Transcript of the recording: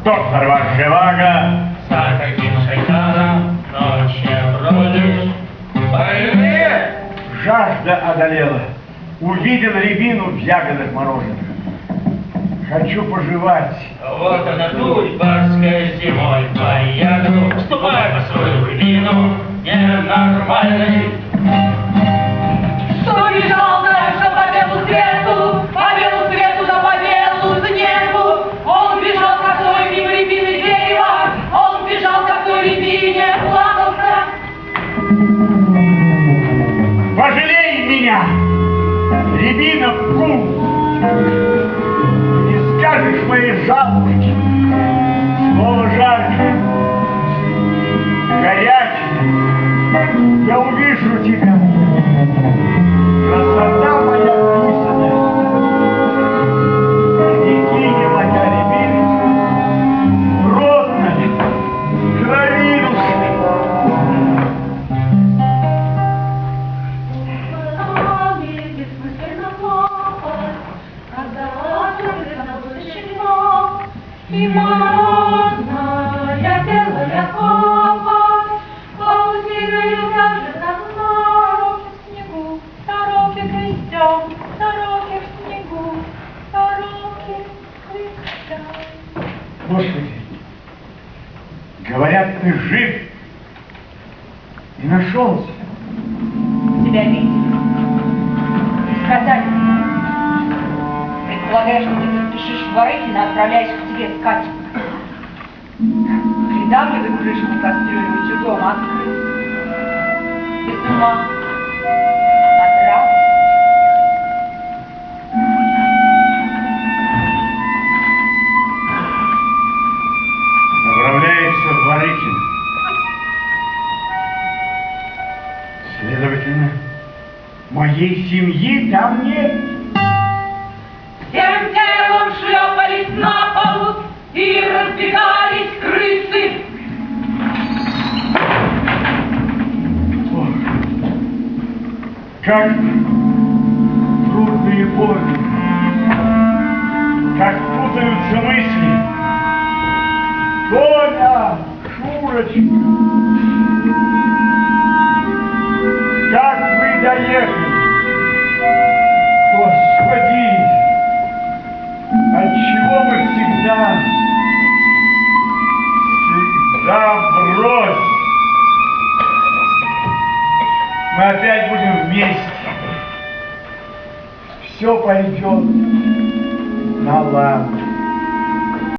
Доктор ваш живаго. За каким шайтаном ночью бродишь? Больные? Жажда одолела. Увидел рябину в ягодах мороженых. Хочу пожевать. Вот она дурь барская зимой по ягоду. Ступай по свою рябину, ненормальный. Что бежал дальше по белу свету да по белу снегу. Он бежал, как той мимо рябины дерева, он бежал, как той рябине плакался. Пожалей меня, рябина вкус. Не скажешь моей жалушке слово жаркое, горячее. Я увижу тебя. Красота моя писаная, княгиня моя рябиночка, родная, кровинушка. И морозная белая копоть, паутиною кажется дороги в снегу, дороги грызем, дороги в снегу, дороги грызем. Господи, говорят, ты жив и нашелся. Тебя видели, сказали. Предполагаю, что ты спешишь в Ворыкино, отправляясь к тебе с Катей. Придавливай крышку кастрюли, утюгом открыть. Без ума. От радости. Направляешься в Ворыкино. Следовательно, моей семьи там нет. Всем телом шлепались на пол и разбегались крысы. Ох, как трудно и больно, как путаются мысли. Тоня, Шурочка, как вы доехали? Господи! Отчего мы всегда брось? Мы опять будем вместе. Все пойдет на ладно.